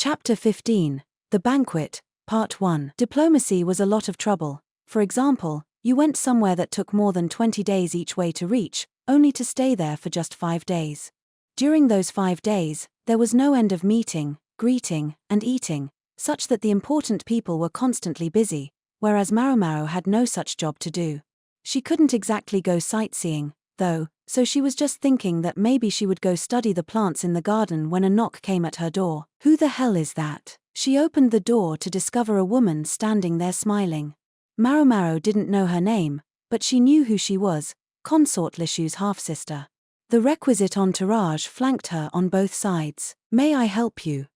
Chapter 15. The Banquet, Part 1. Diplomacy was a lot of trouble. For example, you went somewhere that took more than 20 days each way to reach, only to stay there for just 5 days. During those 5 days, there was no end of meeting, greeting, and eating, such that the important people were constantly busy, whereas Maomao had no such job to do. She couldn't exactly go sightseeing, though, so she was just thinking that maybe she would go study the plants in the garden when a knock came at her door. Who the hell is that? She opened the door to discover a woman standing there smiling. Maomao didn't know her name, but she knew who she was, consort Lishu's half-sister. The requisite entourage flanked her on both sides. "May I help you,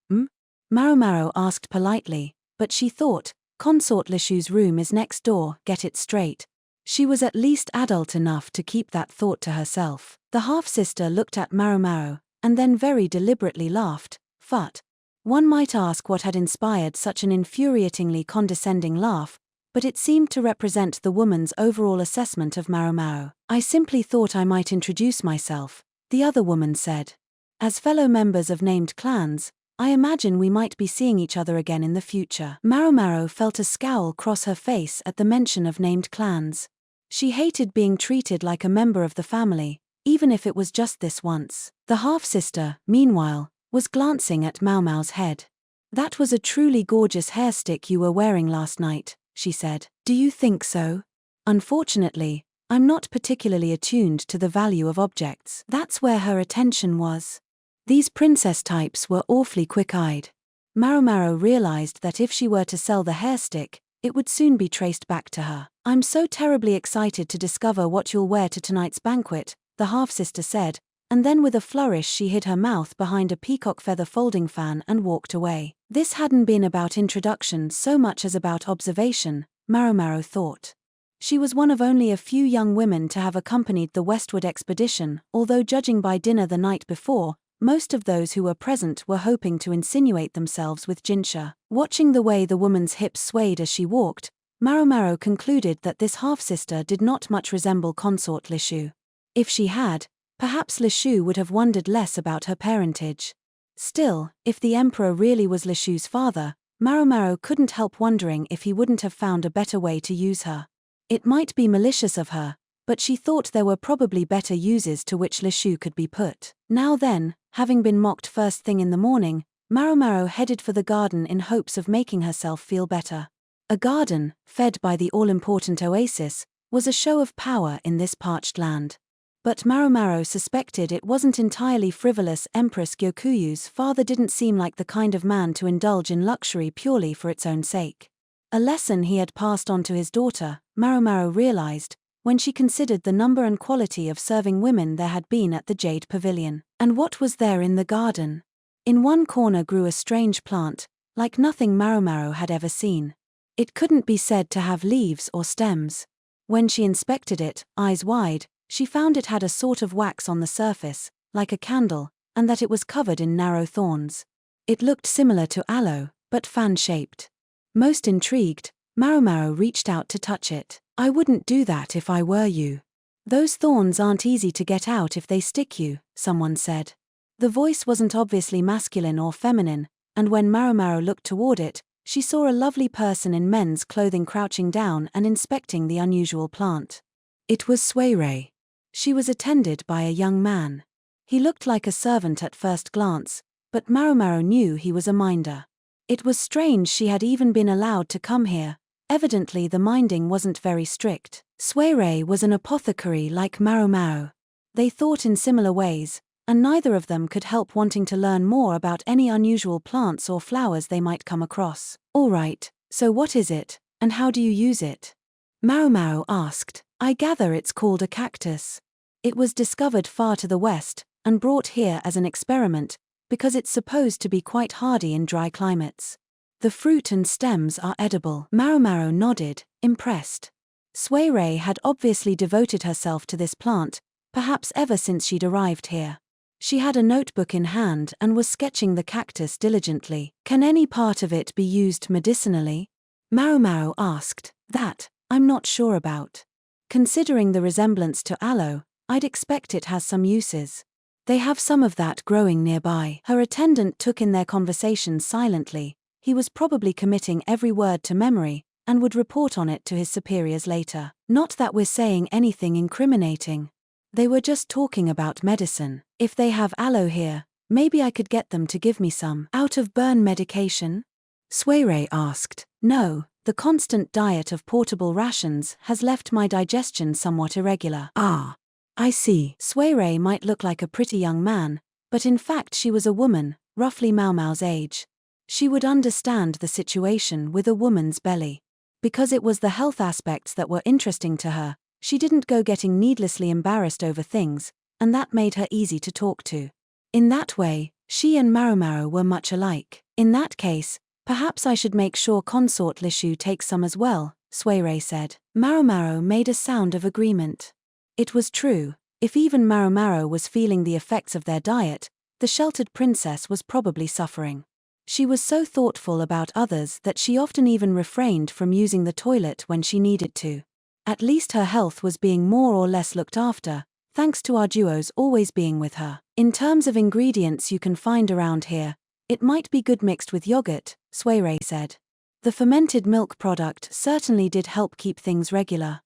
Maomao asked politely, but she thought, consort Lishu's room is next door, get it straight. She was at least adult enough to keep that thought to herself. The half-sister looked at Maomao, and then very deliberately laughed. Phut. One might ask what had inspired such an infuriatingly condescending laugh, but it seemed to represent the woman's overall assessment of Maomao. "I simply thought I might introduce myself," the other woman said. "As fellow members of named clans, I imagine we might be seeing each other again in the future." Maomao felt a scowl cross her face at the mention of named clans. She hated being treated like a member of the family, even if it was just this once. The half-sister, meanwhile, was glancing at Maomao's head. "That was a truly gorgeous hair stick you were wearing last night," she said. "Do you think so?" "Unfortunately, I'm not particularly attuned to the value of objects." That's where her attention was. These princess types were awfully quick-eyed. Maomao realized that if she were to sell the hair stick, it would soon be traced back to her. "I'm so terribly excited to discover what you'll wear to tonight's banquet," the half-sister said, and then with a flourish she hid her mouth behind a peacock feather folding fan and walked away. This hadn't been about introduction so much as about observation, Maomao thought. She was one of only a few young women to have accompanied the westward expedition, although judging by dinner the night before, most of those who were present were hoping to insinuate themselves with Jinshi. Watching the way the woman's hips swayed as she walked, Maomao concluded that this half-sister did not much resemble consort Lishu. If she had, perhaps Lishu would have wondered less about her parentage. Still, if the emperor really was Lishu's father, Maomao couldn't help wondering if he wouldn't have found a better way to use her. It might be malicious of her, but she thought there were probably better uses to which Lishu could be put. Now then, having been mocked first thing in the morning, Maomao headed for the garden in hopes of making herself feel better. A garden, fed by the all-important oasis, was a show of power in this parched land. But Maomao suspected it wasn't entirely frivolous. Empress Gyokuyu's father didn't seem like the kind of man to indulge in luxury purely for its own sake. A lesson he had passed on to his daughter, Maomao realized, when she considered the number and quality of serving women there had been at the Jade Pavilion. And what was there in the garden? In one corner grew a strange plant, like nothing Maomao had ever seen. It couldn't be said to have leaves or stems. When she inspected it, eyes wide, she found it had a sort of wax on the surface, like a candle, and that it was covered in narrow thorns. It looked similar to aloe, but fan-shaped. Most intrigued, Maomao reached out to touch it. "I wouldn't do that if I were you. Those thorns aren't easy to get out if they stick you," someone said. The voice wasn't obviously masculine or feminine, and when Maomao looked toward it, she saw a lovely person in men's clothing crouching down and inspecting the unusual plant. It was Suirei. She was attended by a young man. He looked like a servant at first glance, but Maomao knew he was a minder. It was strange she had even been allowed to come here. Evidently the minding wasn't very strict. Suirei was an apothecary like Maomao. They thought in similar ways, and neither of them could help wanting to learn more about any unusual plants or flowers they might come across. "All right, so what is it, and how do you use it?" Maomao asked. "I gather it's called a cactus. It was discovered far to the west, and brought here as an experiment, because it's supposed to be quite hardy in dry climates. The fruit and stems are edible." Maomao nodded, impressed. Suirei had obviously devoted herself to this plant, perhaps ever since she'd arrived here. She had a notebook in hand and was sketching the cactus diligently. "Can any part of it be used medicinally?" Maomao asked. "That, I'm not sure about. Considering the resemblance to aloe, I'd expect it has some uses. They have some of that growing nearby. Her attendant took in their conversations silently. He was probably committing every word to memory, and would report on it to his superiors later. Not that we're saying anything incriminating. They were just talking about medicine. If they have aloe here, maybe I could get them to give me some out-of-burn medication? Suirei asked. No, the constant diet of portable rations has left my digestion somewhat irregular. Ah, I see. Suirei might look like a pretty young man, but in fact she was a woman, roughly Maomao's age. She would understand the situation with a woman's belly. Because it was the health aspects that were interesting to her, she didn't go getting needlessly embarrassed over things, and that made her easy to talk to. In that way, she and Maomao were much alike. In that case, perhaps I should make sure consort Lishu takes some as well, Suirei said. Maomao made a sound of agreement. It was true, if even Maomao was feeling the effects of their diet, the sheltered princess was probably suffering. She was so thoughtful about others that she often even refrained from using the toilet when she needed to. At least her health was being more or less looked after, thanks to our duos always being with her. In terms of ingredients you can find around here, it might be good mixed with yogurt, Suirei said. The fermented milk product certainly did help keep things regular.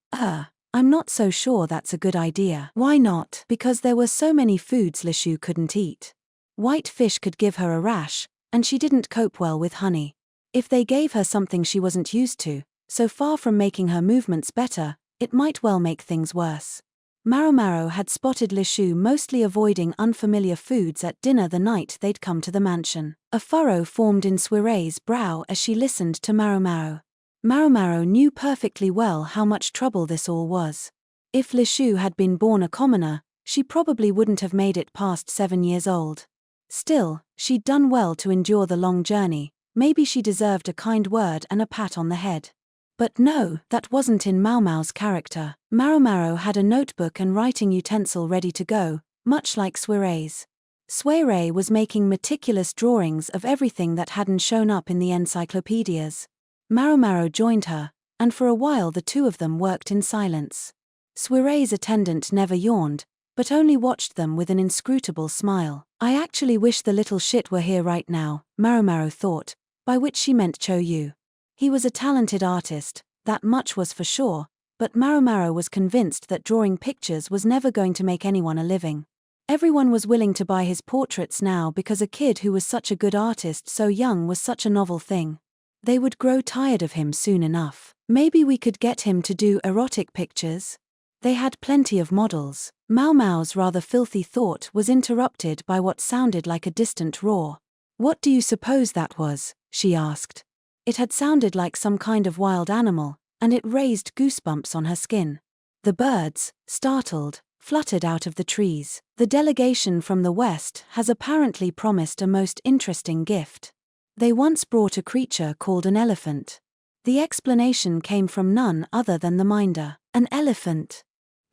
I'm not so sure that's a good idea. Why not? Because there were so many foods Lishu couldn't eat. White fish could give her a rash, and she didn't cope well with honey. If they gave her something she wasn't used to, so far from making her movements better, it might well make things worse. Maomao had spotted Lishu mostly avoiding unfamiliar foods at dinner the night they'd come to the mansion. A furrow formed in Suirei's brow as she listened to Maomao. Maomao knew perfectly well how much trouble this all was. If Lishu had been born a commoner, she probably wouldn't have made it past 7 years old. Still, she'd done well to endure the long journey. Maybe she deserved a kind word and a pat on the head. But no, that wasn't in Maomao's character. Maomao had a notebook and writing utensil ready to go, much like Suirei's. Suirei was making meticulous drawings of everything that hadn't shown up in the encyclopedias. Maomao joined her, and for a while the two of them worked in silence. Suirei's attendant never yawned, but only watched them with an inscrutable smile. I actually wish the little shit were here right now, Maomao thought, by which she meant Cho Yu. He was a talented artist, that much was for sure, but Maomao was convinced that drawing pictures was never going to make anyone a living. Everyone was willing to buy his portraits now because a kid who was such a good artist so young was such a novel thing. They would grow tired of him soon enough. Maybe we could get him to do erotic pictures? They had plenty of models. Maomao's rather filthy thought was interrupted by what sounded like a distant roar. What do you suppose that was? She asked. It had sounded like some kind of wild animal, and it raised goosebumps on her skin. The birds, startled, fluttered out of the trees. The delegation from the west has apparently promised a most interesting gift. They once brought a creature called an elephant. The explanation came from none other than the minder. An elephant?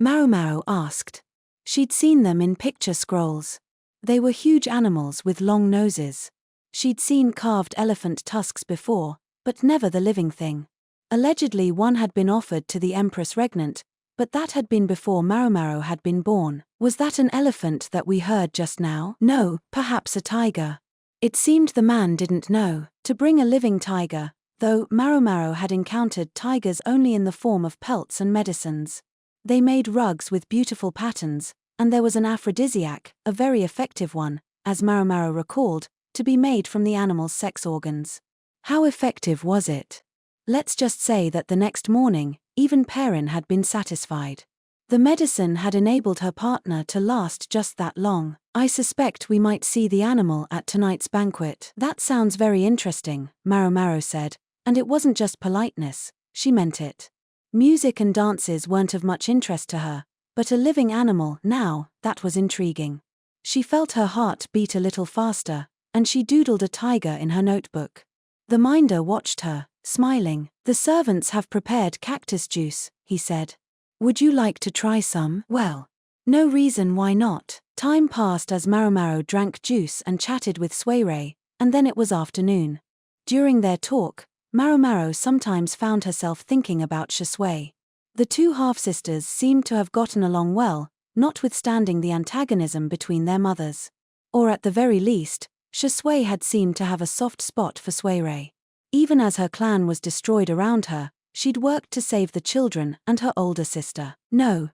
Maomao asked. She'd seen them in picture scrolls. They were huge animals with long noses. She'd seen carved elephant tusks before, but never the living thing. Allegedly one had been offered to the Empress Regnant, but that had been before Maomao had been born. Was that an elephant that we heard just now? No, perhaps a tiger. It seemed the man didn't know. To bring a living tiger, though Maomao had encountered tigers only in the form of pelts and medicines. They made rugs with beautiful patterns, and there was an aphrodisiac, a very effective one, as Maomao recalled, to be made from the animal's sex organs. How effective was it? Let's just say that the next morning, even Perrin had been satisfied. The medicine had enabled her partner to last just that long. I suspect we might see the animal at tonight's banquet. That sounds very interesting, Maomao said, and it wasn't just politeness, she meant it. Music and dances weren't of much interest to her, but a living animal, now, that was intriguing. She felt her heart beat a little faster, and she doodled a tiger in her notebook. The minder watched her, smiling. The servants have prepared cactus juice, he said. Would you like to try some? Well, no reason why not. Time passed as Maomao drank juice and chatted with Suirei, and then it was afternoon. During their talk, Maomao sometimes found herself thinking about Shisui. The two half-sisters seemed to have gotten along well, notwithstanding the antagonism between their mothers. Or at the very least, Shui had seemed to have a soft spot for Suirei. Even as her clan was destroyed around her, she'd worked to save the children and her older sister. No,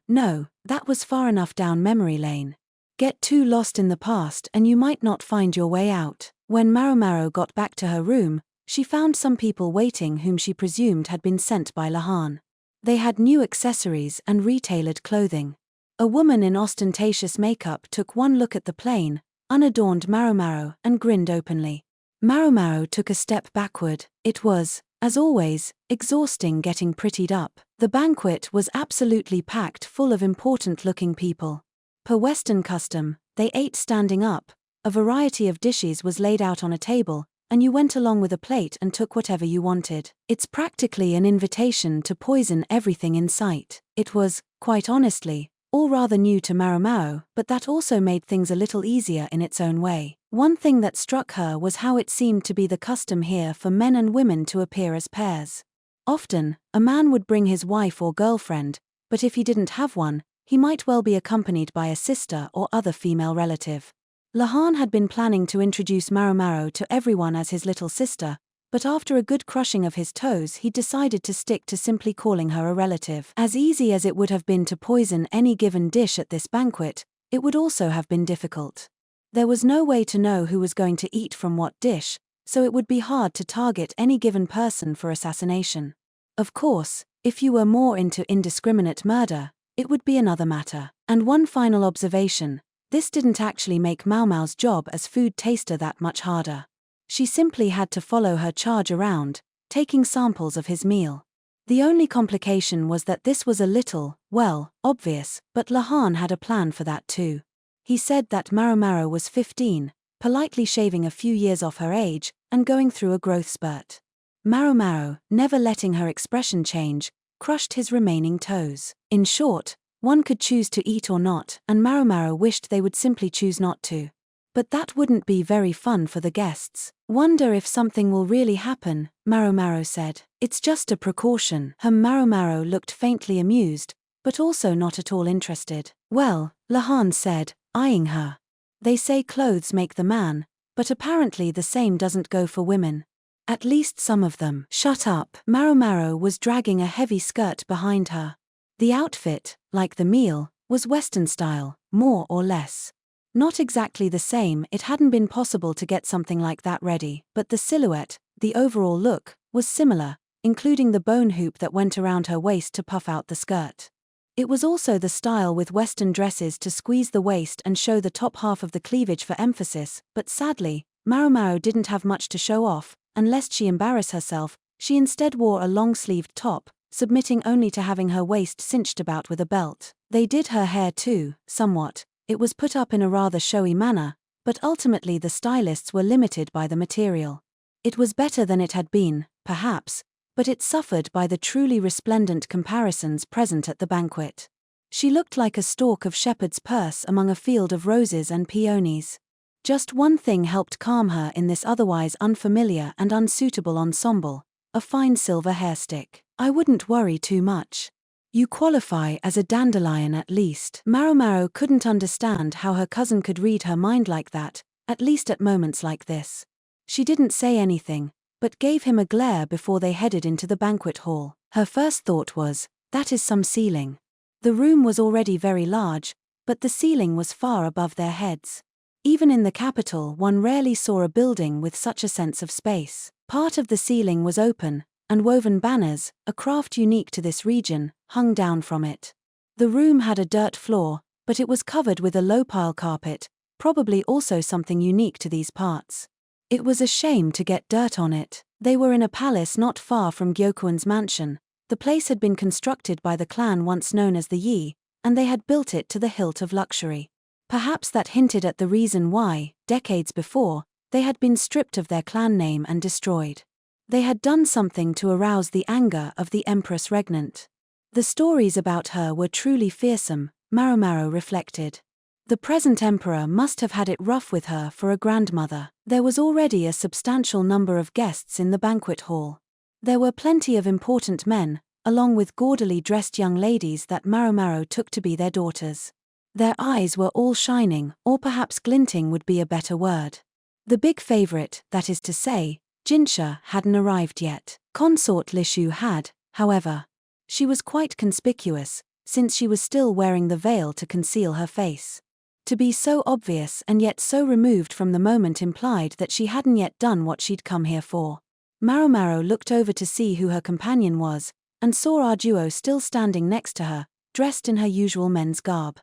that was far enough down memory lane. Get too lost in the past and you might not find your way out. When Maomao got back to her room, she found some people waiting whom she presumed had been sent by Lahan. They had new accessories and retailored clothing. A woman in ostentatious makeup took one look at the plain, unadorned Maomao and grinned openly. Maomao took a step backward. It was, as always, exhausting getting prettied up. The banquet was absolutely packed full of important-looking people. Per Western custom, they ate standing up, a variety of dishes was laid out on a table, and you went along with a plate and took whatever you wanted. It's practically an invitation to poison everything in sight. It was, quite honestly, all rather new to Maomao, but that also made things a little easier in its own way. One thing that struck her was how it seemed to be the custom here for men and women to appear as pairs. Often, a man would bring his wife or girlfriend, but if he didn't have one, he might well be accompanied by a sister or other female relative. Lahan had been planning to introduce Maomao to everyone as his little sister, but after a good crushing of his toes he decided to stick to simply calling her a relative. As easy as it would have been to poison any given dish at this banquet, it would also have been difficult. There was no way to know who was going to eat from what dish, so it would be hard to target any given person for assassination. Of course, if you were more into indiscriminate murder, it would be another matter. And one final observation, this didn't actually make Maomao's job as food taster that much harder. She simply had to follow her charge around, taking samples of his meal. The only complication was that this was a little, well, obvious, but Lahan had a plan for that too. He said that Maomao was 15, politely shaving a few years off her age, and going through a growth spurt. Maomao, never letting her expression change, crushed his remaining toes. In short, one could choose to eat or not, and Maomao wished they would simply choose not to. But that wouldn't be very fun for the guests. Wonder if something will really happen, Maomao said. It's just a precaution. Maomao looked faintly amused, but also not at all interested. Well, Lahan said, eyeing her. They say clothes make the man, but apparently the same doesn't go for women. At least some of them. Shut up. Maomao was dragging a heavy skirt behind her. The outfit, like the meal, was Western style, more or less. Not exactly the same, it hadn't been possible to get something like that ready, but the silhouette, the overall look, was similar, including the bone hoop that went around her waist to puff out the skirt. It was also the style with Western dresses to squeeze the waist and show the top half of the cleavage for emphasis, but sadly, Maomao didn't have much to show off, and lest she embarrass herself, she instead wore a long-sleeved top, submitting only to having her waist cinched about with a belt. They did her hair too, somewhat. It was put up in a rather showy manner, but ultimately the stylists were limited by the material. It was better than it had been, perhaps, but it suffered by the truly resplendent comparisons present at the banquet. She looked like a stalk of shepherd's purse among a field of roses and peonies. Just one thing helped calm her in this otherwise unfamiliar and unsuitable ensemble, a fine silver hairstick. I wouldn't worry too much. You qualify as a dandelion at least. Maomao couldn't understand how her cousin could read her mind like that, at least at moments like this. She didn't say anything, but gave him a glare before they headed into the banquet hall. Her first thought was, that is some ceiling. The room was already very large, but the ceiling was far above their heads. Even in the capital, one rarely saw a building with such a sense of space. Part of the ceiling was open, and woven banners, a craft unique to this region, hung down from it. The room had a dirt floor, but it was covered with a low-pile carpet, probably also something unique to these parts. It was a shame to get dirt on it. They were in a palace not far from Gyokuin's mansion. The place had been constructed by the clan once known as the Yi, and they had built it to the hilt of luxury. Perhaps that hinted at the reason why, decades before, they had been stripped of their clan name and destroyed. They had done something to arouse the anger of the Empress Regnant. The stories about her were truly fearsome, Maomao reflected. The present emperor must have had it rough with her for a grandmother. There was already a substantial number of guests in the banquet hall. There were plenty of important men, along with gaudily dressed young ladies that Maomao took to be their daughters. Their eyes were all shining, or perhaps glinting would be a better word. The big favorite, that is to say, Jinshi, hadn't arrived yet. Consort Lishu had, however. She was quite conspicuous, since she was still wearing the veil to conceal her face. To be so obvious and yet so removed from the moment implied that she hadn't yet done what she'd come here for. Maomao looked over to see who her companion was, and saw Arduo still standing next to her, dressed in her usual men's garb.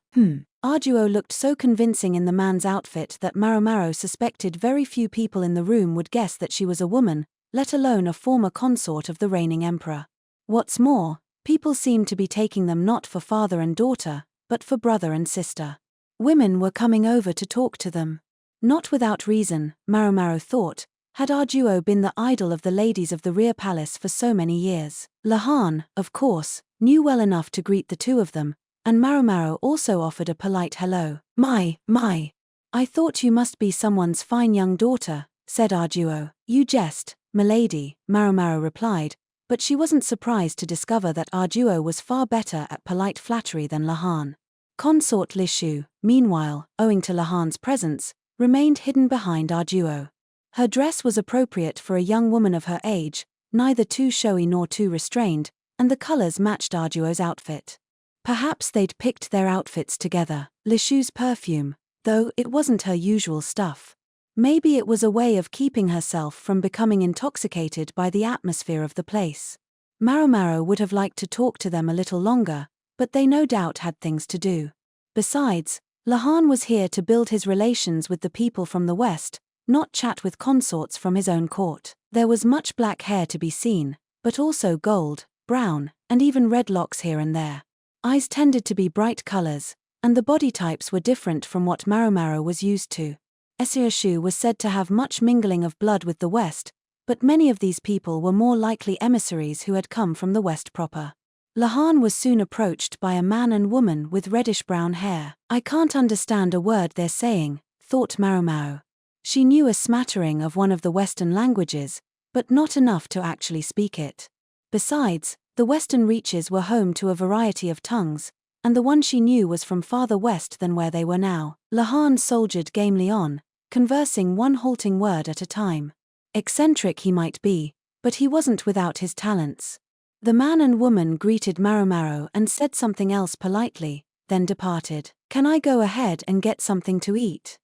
Arduo looked so convincing in the man's outfit that Maomao suspected very few people in the room would guess that she was a woman, let alone a former consort of the reigning emperor. What's more, people seemed to be taking them not for father and daughter, but for brother and sister. Women were coming over to talk to them. Not without reason, Maomao thought, had Arduo been the idol of the ladies of the rear palace for so many years. Lahan, of course, knew well enough to greet the two of them, and Maomao also offered a polite hello. My, I thought you must be someone's fine young daughter, said Arduo. You jest, milady, Maomao replied, but she wasn't surprised to discover that Arduo was far better at polite flattery than Lahan. Consort Lishu, meanwhile, owing to Lahan's presence, remained hidden behind Arduo. Her dress was appropriate for a young woman of her age, neither too showy nor too restrained, and the colors matched Arduo's outfit. Perhaps they'd picked their outfits together. Lishu's perfume, though it wasn't her usual stuff. Maybe it was a way of keeping herself from becoming intoxicated by the atmosphere of the place. Maomao would have liked to talk to them a little longer, but they no doubt had things to do. Besides, Lahan was here to build his relations with the people from the west, not chat with consorts from his own court. There was much black hair to be seen, but also gold, brown, and even red locks here and there. Eyes tended to be bright colors, and the body types were different from what Maomao was used to. Esioshu was said to have much mingling of blood with the west, but many of these people were more likely emissaries who had come from the west proper. Lahan was soon approached by a man and woman with reddish-brown hair. I can't understand a word they're saying, thought Maomao. She knew a smattering of one of the Western languages, but not enough to actually speak it. Besides, the Western reaches were home to a variety of tongues, and the one she knew was from farther west than where they were now. Lahan soldiered gamely on, conversing one halting word at a time. Eccentric he might be, but he wasn't without his talents. The man and woman greeted Maomao and said something else politely, then departed. Can I go ahead and get something to eat?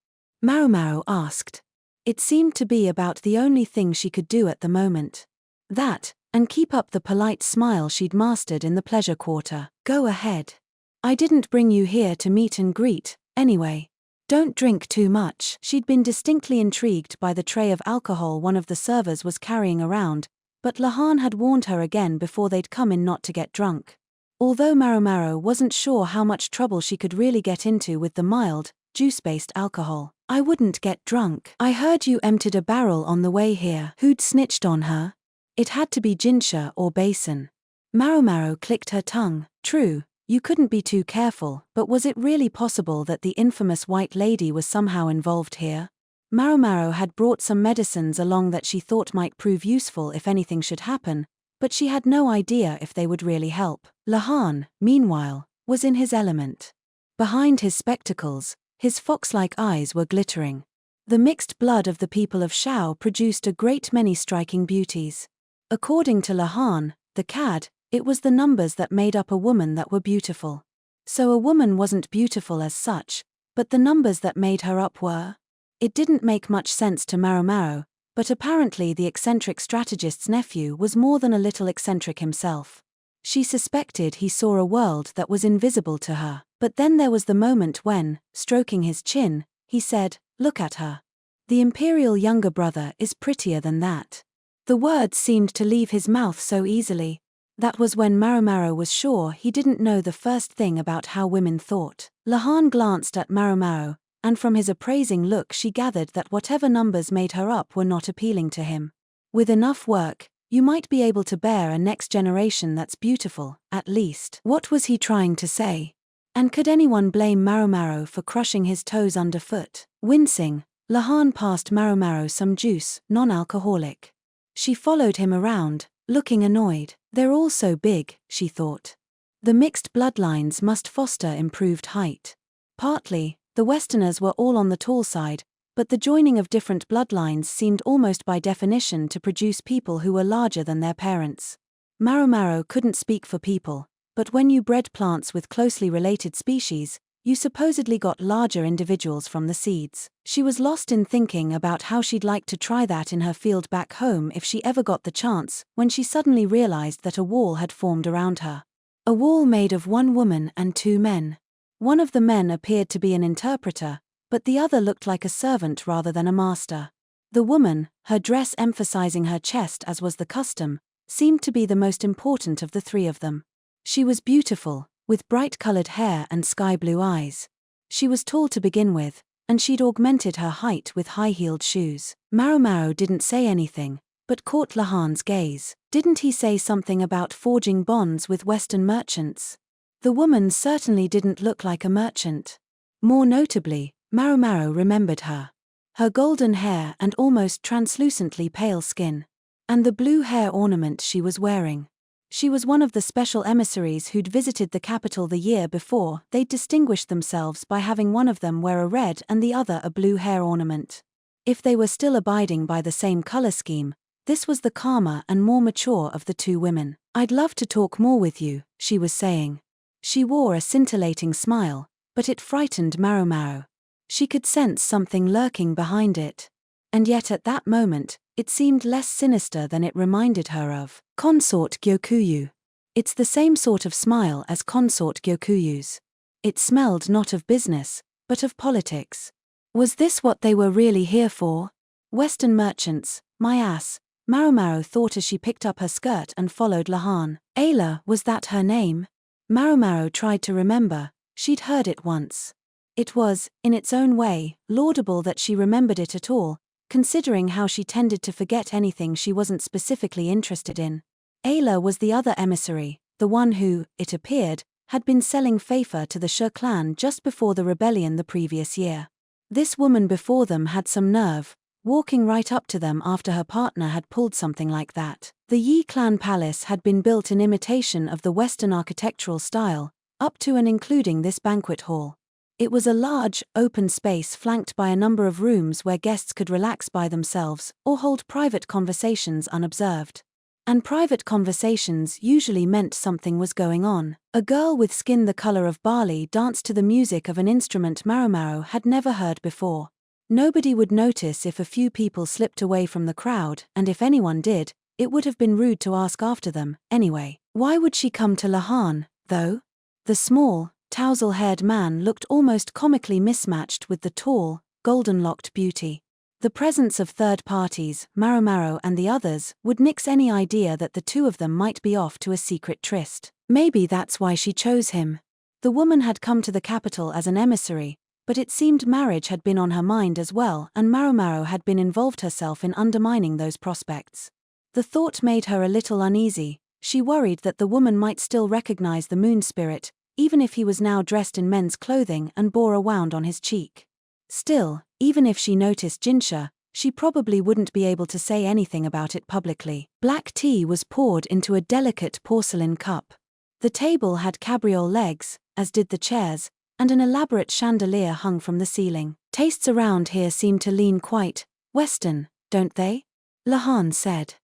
Maomao asked. It seemed to be about the only thing she could do at the moment. That, and keep up the polite smile she'd mastered in the pleasure quarter. Go ahead. I didn't bring you here to meet and greet, anyway. Don't drink too much. She'd been distinctly intrigued by the tray of alcohol one of the servers was carrying around, but Lahan had warned her again before they'd come in not to get drunk. Although Maomao wasn't sure how much trouble she could really get into with the mild, juice-based alcohol. I wouldn't get drunk. I heard you emptied a barrel on the way here. Who'd snitched on her? It had to be Jinshi or Basin. Maomao clicked her tongue. True, you couldn't be too careful, but was it really possible that the infamous white lady was somehow involved here? Maomao had brought some medicines along that she thought might prove useful if anything should happen, but she had no idea if they would really help. Lahan, meanwhile, was in his element. Behind his spectacles, his fox-like eyes were glittering. The mixed blood of the people of Shao produced a great many striking beauties. According to Lahan, the cad, it was the numbers that made up a woman that were beautiful. So a woman wasn't beautiful as such, but the numbers that made her up were. It didn't make much sense to Maomao, but apparently the eccentric strategist's nephew was more than a little eccentric himself. She suspected he saw a world that was invisible to her, but then there was the moment when, stroking his chin, he said, "Look at her. The imperial younger brother is prettier than that." The words seemed to leave his mouth so easily. That was when Maomao was sure he didn't know the first thing about how women thought. Lahan glanced at Maomao, and from his appraising look she gathered that whatever numbers made her up were not appealing to him. With enough work, you might be able to bear a next generation that's beautiful, at least. What was he trying to say? And could anyone blame Maomao for crushing his toes underfoot? Wincing, Lahan passed Maomao some juice, non-alcoholic. She followed him around, looking annoyed. They're all so big, she thought. The mixed bloodlines must foster improved height. Partly, the Westerners were all on the tall side, but the joining of different bloodlines seemed almost by definition to produce people who were larger than their parents. Maomao couldn't speak for people, but when you bred plants with closely related species, you supposedly got larger individuals from the seeds. She was lost in thinking about how she'd like to try that in her field back home if she ever got the chance, when she suddenly realized that a wall had formed around her. A wall made of one woman and two men. One of the men appeared to be an interpreter, but the other looked like a servant rather than a master. The woman, her dress emphasizing her chest as was the custom, seemed to be the most important of the three of them. She was beautiful, with bright-colored hair and sky-blue eyes. She was tall to begin with, and she'd augmented her height with high-heeled shoes. Maomao didn't say anything, but caught Lahan's gaze. Didn't he say something about forging bonds with Western merchants? The woman certainly didn't look like a merchant. More notably, Maomao remembered her. Her golden hair and almost translucently pale skin. And the blue hair ornament she was wearing. She was one of the special emissaries who'd visited the capital the year before. They'd distinguished themselves by having one of them wear a red and the other a blue hair ornament. If they were still abiding by the same color scheme, this was the calmer and more mature of the two women. "I'd love to talk more with you," she was saying. She wore a scintillating smile, but it frightened Maomao. She could sense something lurking behind it. And yet at that moment, it seemed less sinister than it reminded her of. Consort Gyokuyu. It's the same sort of smile as consort Gyokuyu's. It smelled not of business, but of politics. Was this what they were really here for? Western merchants, my ass, Maomao thought as she picked up her skirt and followed Lahan. Ayla, was that her name? Maomao tried to remember. She'd heard it once. It was, in its own way, laudable that she remembered it at all, considering how she tended to forget anything she wasn't specifically interested in. Ayla was the other emissary, the one who, it appeared, had been selling Fafa to the Shu clan just before the rebellion the previous year. This woman before them had some nerve, walking right up to them after her partner had pulled something like that. The Yi clan palace had been built in imitation of the Western architectural style, up to and including this banquet hall. It was a large, open space flanked by a number of rooms where guests could relax by themselves or hold private conversations unobserved. And private conversations usually meant something was going on. A girl with skin the color of barley danced to the music of an instrument Maomao had never heard before. Nobody would notice if a few people slipped away from the crowd, and if anyone did, it would have been rude to ask after them, anyway. Why would she come to Lahan, though? The small, tousle-haired man looked almost comically mismatched with the tall, golden-locked beauty. The presence of third parties, Maomao and the others, would nix any idea that the two of them might be off to a secret tryst. Maybe that's why she chose him. The woman had come to the capital as an emissary, but it seemed marriage had been on her mind as well, and Maomao had been involved herself in undermining those prospects. The thought made her a little uneasy. She worried that the woman might still recognize the moon spirit, even if he was now dressed in men's clothing and bore a wound on his cheek. Still, even if she noticed Jinshi, she probably wouldn't be able to say anything about it publicly. Black tea was poured into a delicate porcelain cup. The table had cabriole legs, as did the chairs, and an elaborate chandelier hung from the ceiling. Tastes around here seem to lean quite Western, don't they? Lahan said.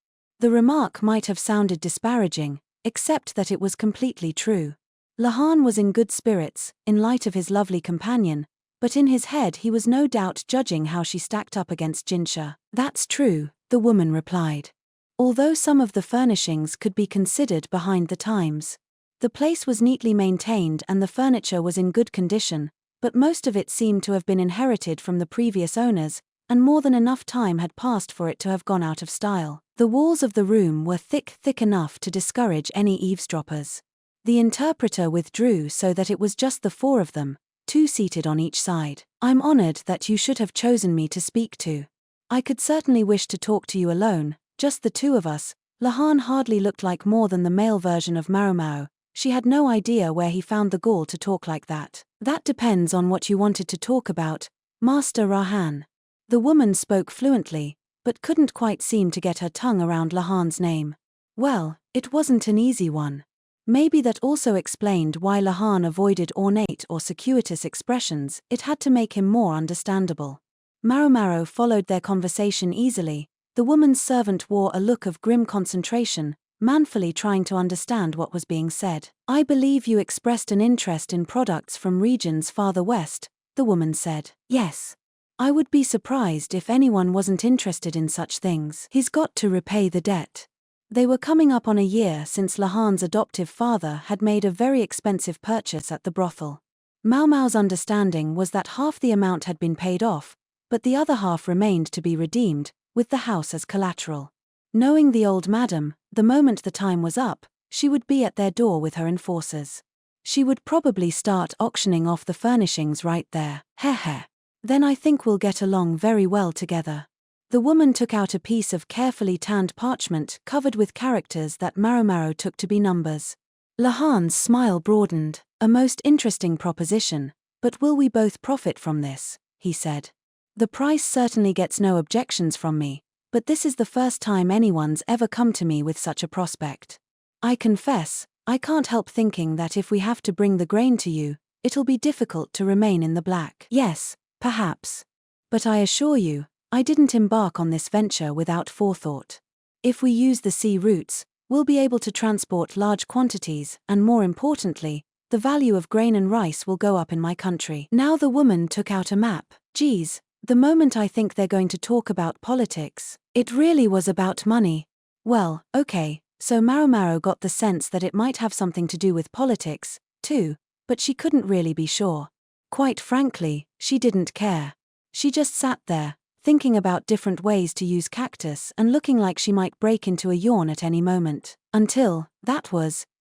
The remark might have sounded disparaging, except that it was completely true. Lahan was in good spirits, in light of his lovely companion, but in his head he was no doubt judging how she stacked up against Jinshi. That's true, the woman replied. Although some of the furnishings could be considered behind the times. The place was neatly maintained and the furniture was in good condition, but most of it seemed to have been inherited from the previous owners, and more than enough time had passed for it to have gone out of style. The walls of the room were thick enough to discourage any eavesdroppers. The interpreter withdrew so that it was just the four of them, two seated on each side. I'm honored that you should have chosen me to speak to. I could certainly wish to talk to you alone, just the two of us. Lahan hardly looked like more than the male version of Maomao. She had no idea where he found the gall to talk like that. That depends on what you wanted to talk about, Master Rahan. The woman spoke fluently, but couldn't quite seem to get her tongue around Lahan's name. Well, it wasn't an easy one. Maybe that also explained why Lahan avoided ornate or circuitous expressions. It had to make him more understandable. Maomao followed their conversation easily. The woman's servant wore a look of grim concentration, manfully trying to understand what was being said. "I believe you expressed an interest in products from regions farther west," the woman said. "Yes. I would be surprised if anyone wasn't interested in such things. He's got to repay the debt." They were coming up on a year since Lahan's adoptive father had made a very expensive purchase at the brothel. Maomao's understanding was that half the amount had been paid off, but the other half remained to be redeemed, with the house as collateral. Knowing the old madam, the moment the time was up, she would be at their door with her enforcers. She would probably start auctioning off the furnishings right there. Heh. Then I think we'll get along very well together. The woman took out a piece of carefully tanned parchment covered with characters that Maomao took to be numbers. Lahan's smile broadened. "A most interesting proposition, but will we both profit from this?" he said. "The price certainly gets no objections from me, but this is the first time anyone's ever come to me with such a prospect. I confess, I can't help thinking that if we have to bring the grain to you, it'll be difficult to remain in the black." "Yes, perhaps. But I assure you, I didn't embark on this venture without forethought. If we use the sea routes, we'll be able to transport large quantities, and more importantly, the value of grain and rice will go up in my country." Now the woman took out a map. "Geez, the moment I think they're going to talk about politics." It really was about money. Well, okay, so Maomao got the sense that it might have something to do with politics, too, but she couldn't really be sure. Quite frankly, she didn't care. She just sat there, thinking about different ways to use cactus and looking like she might break into a yawn at any moment. Until,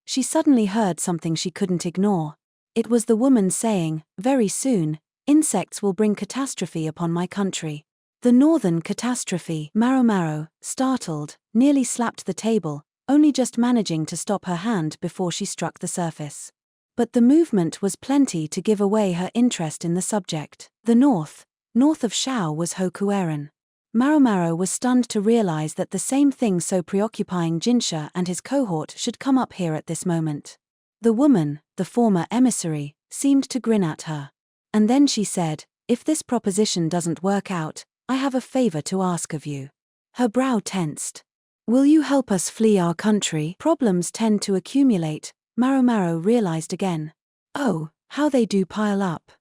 she suddenly heard something she couldn't ignore. It was the woman saying, "Very soon, insects will bring catastrophe upon my country." The northern catastrophe. Maomao, startled, nearly slapped the table, only just managing to stop her hand before she struck the surface. But the movement was plenty to give away her interest in the subject. The north of Shao was Hokueren. Maomao was stunned to realize that the same thing so preoccupying Jinshi and his cohort should come up here at this moment. The woman, the former emissary, seemed to grin at her. And then she said, "If this proposition doesn't work out, I have a favor to ask of you." Her brow tensed. "Will you help us flee our country?" Problems tend to accumulate, Maomao realized again. Oh, how they do pile up.